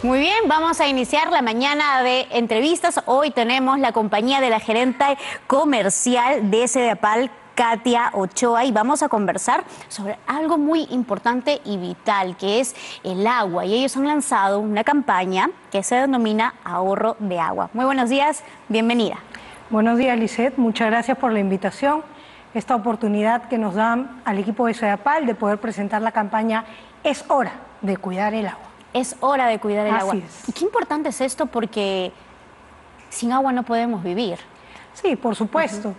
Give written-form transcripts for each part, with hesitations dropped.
Muy bien, vamos a iniciar la mañana de entrevistas. Hoy tenemos la compañía de la gerente comercial de Sedapal, Katia Ochoa, y vamos a conversar sobre algo muy importante y vital, que es el agua. Y ellos han lanzado una campaña que se denomina Ahorro de Agua. Muy buenos días, bienvenida. Buenos días, Lisette. Muchas gracias por la invitación. Esta oportunidad que nos dan al equipo de Sedapal de poder presentar la campaña Es hora de cuidar el agua. Es hora de cuidar el agua. Así es. Y qué importante es esto, porque sin agua no podemos vivir. Sí, por supuesto.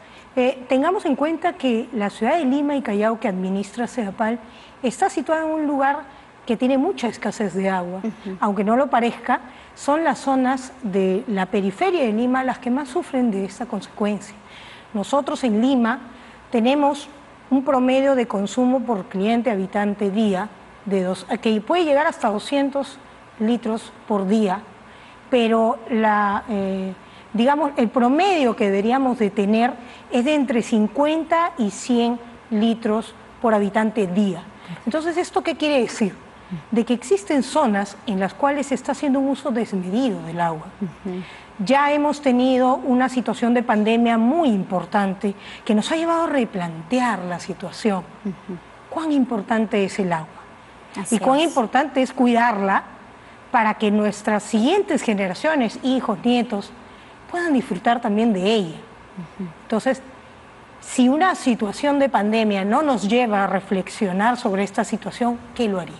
Tengamos en cuenta que la ciudad de Lima y Callao, que administra Sedapal, está situada en un lugar que tiene mucha escasez de agua. Aunque no lo parezca, son las zonas de la periferia de Lima las que más sufren de esta consecuencia. Nosotros en Lima tenemos un promedio de consumo por cliente habitante día que puede llegar hasta 200 litros por día, pero digamos, el promedio que deberíamos de tener es de entre 50 y 100 litros por habitante día. Entonces, ¿esto qué quiere decir? De que existen zonas en las cuales se está haciendo un uso desmedido del agua. Ya hemos tenido una situación de pandemia muy importante que nos ha llevado a replantear la situación. ¿Cuán importante es el agua? Y cuán importante es cuidarla para que nuestras siguientes generaciones, hijos, nietos, puedan disfrutar también de ella. Entonces, si una situación de pandemia no nos lleva a reflexionar sobre esta situación, ¿qué lo haría?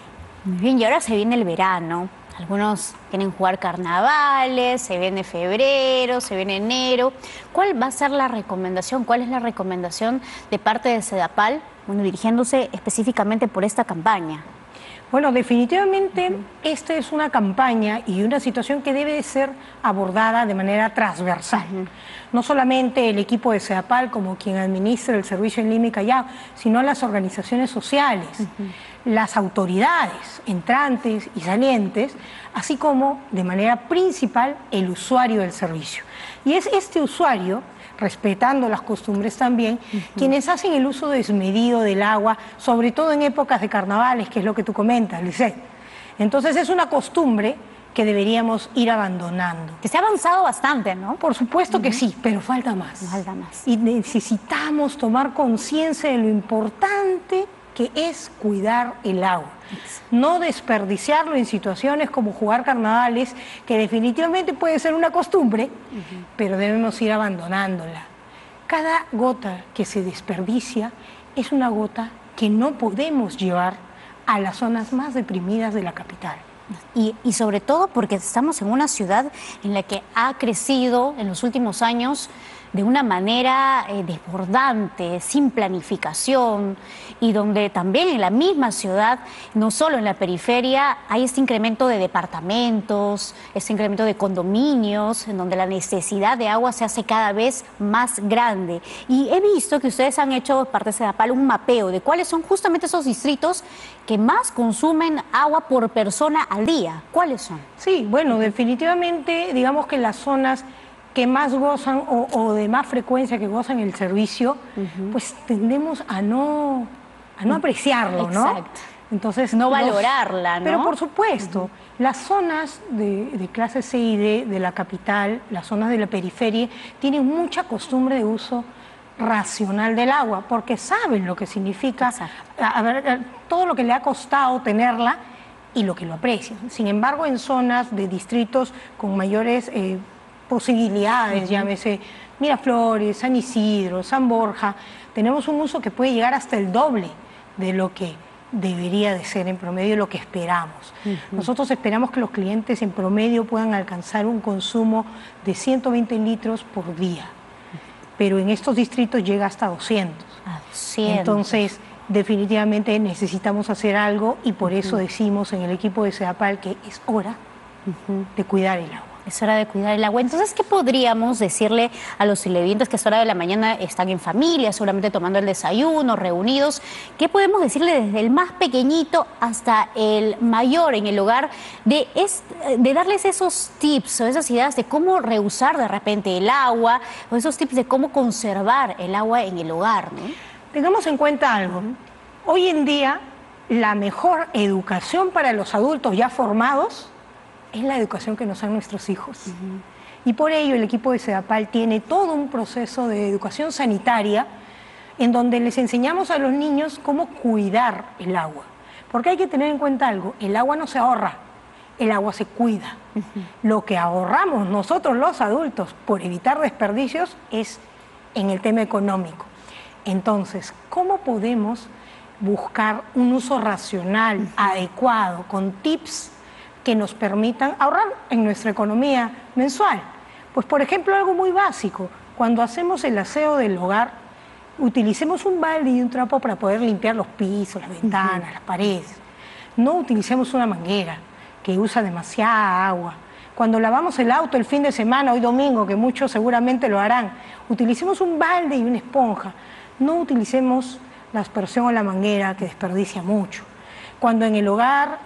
Muy bien, y ahora se viene el verano. Algunos quieren jugar carnavales, se viene febrero, se viene enero. ¿Cuál va a ser la recomendación? ¿Cuál es la recomendación de parte de Sedapal, dirigiéndose específicamente por esta campaña? Bueno, definitivamente esta es una campaña y una situación que debe ser abordada de manera transversal. No solamente el equipo de Sedapal como quien administra el servicio en Lima y Callao, sino las organizaciones sociales, las autoridades entrantes y salientes, así como de manera principal el usuario del servicio. Y es este usuario, respetando las costumbres también, quienes hacen el uso desmedido del agua, sobre todo en épocas de carnavales, que es lo que tú comentas, Lisette. Entonces es una costumbre que deberíamos ir abandonando. Que se ha avanzado bastante, ¿no? Por supuesto que sí, pero falta más. Falta más. Y necesitamos tomar conciencia de lo importante que es cuidar el agua. No desperdiciarlo en situaciones como jugar carnavales, que definitivamente puede ser una costumbre, pero debemos ir abandonándola. Cada gota que se desperdicia es una gota que no podemos llevar a las zonas más deprimidas de la capital. Y sobre todo porque estamos en una ciudad en la que ha crecido en los últimos años de una manera desbordante, sin planificación, y donde también en la misma ciudad, no solo en la periferia, hay este incremento de departamentos, este incremento de condominios, en donde la necesidad de agua se hace cada vez más grande. Y he visto que ustedes han hecho, parte de Sedapal, un mapeo de cuáles son justamente esos distritos que más consumen agua por persona al día. ¿Cuáles son? Sí, bueno, definitivamente, digamos que las zonas que más gozan o de más frecuencia que gozan el servicio, pues tendemos a no apreciarlo, ¿no? Exacto. Entonces, no valorarla, ¿no? Pero por supuesto, las zonas de clase C y D de la capital, las zonas de la periferia, tienen mucha costumbre de uso racional del agua, porque saben lo que significa, todo lo que le ha costado tenerla y lo que lo aprecian. Sin embargo, en zonas de distritos con mayores posibilidades, llámese Miraflores, San Isidro, San Borja, tenemos un uso que puede llegar hasta el doble de lo que debería de ser en promedio, lo que esperamos. Nosotros esperamos que los clientes en promedio puedan alcanzar un consumo de 120 litros por día, pero en estos distritos llega hasta 200. Entonces, definitivamente necesitamos hacer algo, y por eso decimos en el equipo de Sedapal que es hora de cuidar el agua. Es hora de cuidar el agua. Entonces, ¿qué podríamos decirle a los televidentes que a esta hora de la mañana están en familia, seguramente tomando el desayuno, reunidos? ¿Qué podemos decirle desde el más pequeñito hasta el mayor en el hogar de darles esos tips o esas ideas de cómo reusar de repente el agua, o esos tips de cómo conservar el agua en el hogar, ¿no? Tengamos en cuenta algo. Hoy en día, la mejor educación para los adultos ya formados es la educación que nos dan nuestros hijos. Y por ello el equipo de SEDAPAL tiene todo un proceso de educación sanitaria en donde les enseñamos a los niños cómo cuidar el agua. Porque hay que tener en cuenta algo, el agua no se ahorra, el agua se cuida. Lo que ahorramos nosotros los adultos por evitar desperdicios es en el tema económico. Entonces, ¿cómo podemos buscar un uso racional, adecuado, con tips que nos permitan ahorrar en nuestra economía mensual? Pues, por ejemplo, algo muy básico, cuando hacemos el aseo del hogar, utilicemos un balde y un trapo para poder limpiar los pisos, las ventanas, las paredes. No utilicemos una manguera que usa demasiada agua. Cuando lavamos el auto el fin de semana, hoy domingo, que muchos seguramente lo harán, utilicemos un balde y una esponja. No utilicemos la aspersión o la manguera, que desperdicia mucho. Cuando en el hogar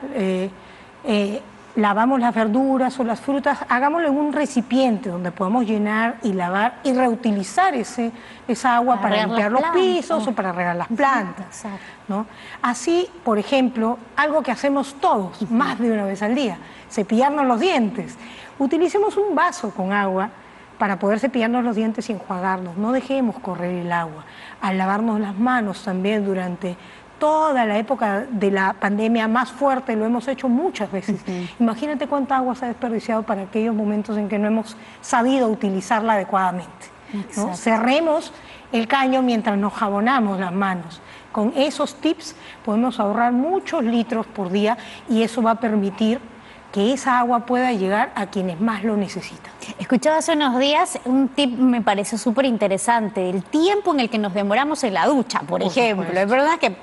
lavamos las verduras o las frutas, hagámoslo en un recipiente donde podamos llenar y lavar y reutilizar esa agua para limpiar los pisos o para regar las plantas, ¿no? Así, por ejemplo, algo que hacemos todos, más de una vez al día, cepillarnos los dientes. Utilicemos un vaso con agua para poder cepillarnos los dientes y enjuagarnos. No dejemos correr el agua. Al lavarnos las manos también durante toda la época de la pandemia más fuerte, lo hemos hecho muchas veces. Imagínate cuánta agua se ha desperdiciado para aquellos momentos en que no hemos sabido utilizarla adecuadamente, ¿no? Cerremos el caño mientras nos jabonamos las manos. Con esos tips podemos ahorrar muchos litros por día y eso va a permitir que esa agua pueda llegar a quienes más lo necesitan. Escuchaba hace unos días un tip, me pareció súper interesante, el tiempo en el que nos demoramos en la ducha, por ejemplo. Es verdad que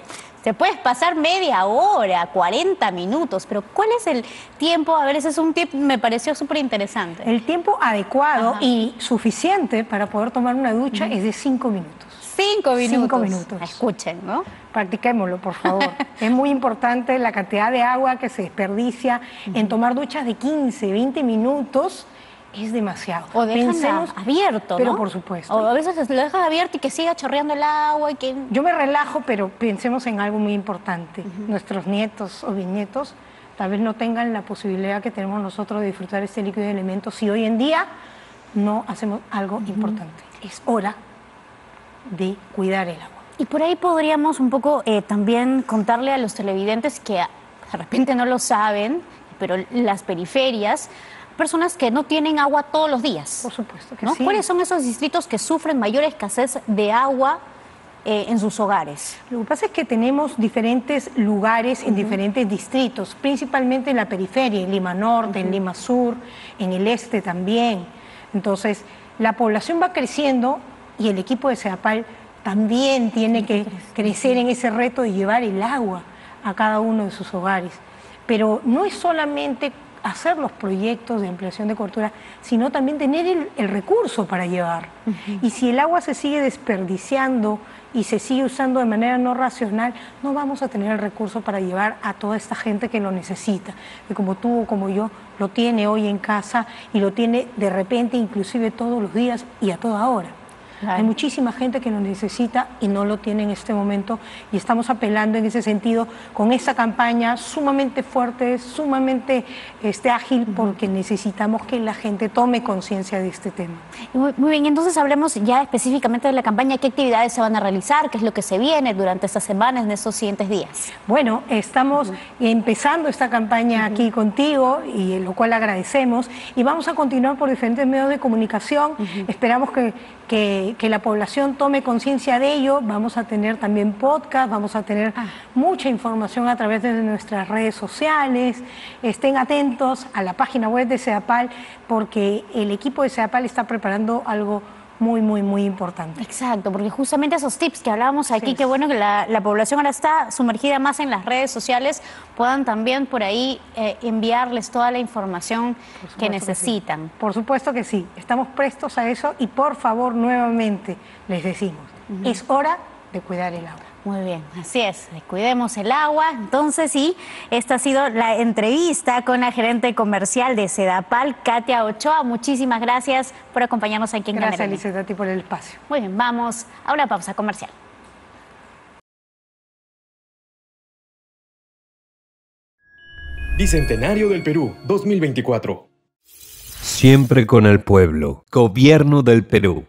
te puedes pasar media hora, 40 minutos, pero ¿cuál es el tiempo? A ver, ese es un tip, me pareció súper interesante. El tiempo adecuado y suficiente para poder tomar una ducha es de 5 minutos. 5 minutos. 5 minutos. Escuchen, ¿no? Practiquémoslo, por favor. Es muy importante la cantidad de agua que se desperdicia en tomar duchas de 15, 20 minutos. Es demasiado. O dejan abierto, ¿no? Pero por supuesto. O a veces lo dejas abierto y que siga chorreando el agua y que... Yo me relajo, pero pensemos en algo muy importante. Nuestros nietos o bisnietos tal vez no tengan la posibilidad que tenemos nosotros de disfrutar este líquido de elementos si hoy en día no hacemos algo importante. Es hora de cuidar el agua. Y por ahí podríamos un poco también contarle a los televidentes que de repente no lo saben, pero las periferias, personas que no tienen agua todos los días. Por supuesto que ¿no? sí. ¿Cuáles son esos distritos que sufren mayor escasez de agua en sus hogares? Lo que pasa es que tenemos diferentes lugares en diferentes distritos, principalmente en la periferia, en Lima Norte, en Lima Sur, en el este también. Entonces, la población va creciendo y el equipo de SEDAPAL también tiene que crecer en ese reto de llevar el agua a cada uno de sus hogares. Pero no es solamente hacer los proyectos de ampliación de cobertura, sino también tener el recurso para llevar. Y si el agua se sigue desperdiciando y se sigue usando de manera no racional, no vamos a tener el recurso para llevar a toda esta gente que lo necesita, que como tú o como yo lo tiene hoy en casa y lo tiene de repente inclusive todos los días y a toda hora. Claro. Hay muchísima gente que lo necesita y no lo tiene en este momento y estamos apelando en ese sentido con esta campaña sumamente fuerte, sumamente ágil, porque necesitamos que la gente tome conciencia de este tema. Muy bien, entonces hablemos ya específicamente de la campaña, qué actividades se van a realizar, qué es lo que se viene durante estas semanas, en estos siguientes días. Bueno, estamos empezando esta campaña aquí contigo y lo cual agradecemos y vamos a continuar por diferentes medios de comunicación. Esperamos que la población tome conciencia de ello. Vamos a tener también podcast, vamos a tener mucha información a través de nuestras redes sociales. Estén atentos a la página web de SEDAPAL porque el equipo de SEDAPAL está preparando algo muy, muy, muy importante. Exacto, porque justamente esos tips que hablábamos aquí, qué bueno que la población ahora está sumergida más en las redes sociales, puedan también por ahí enviarles toda la información que necesitan. Sí. Por supuesto que sí, estamos prestos a eso y por favor, nuevamente les decimos, es hora de cuidar el agua. Muy bien, así es, cuidemos el agua. Entonces, sí, esta ha sido la entrevista con la gerente comercial de SEDAPAL, Katia Ochoa. Muchísimas gracias por acompañarnos aquí en Cámara. Gracias, Lizeth, a ti por el espacio. Muy bien, vamos a una pausa comercial. Bicentenario del Perú, 2024. Siempre con el pueblo. Gobierno del Perú.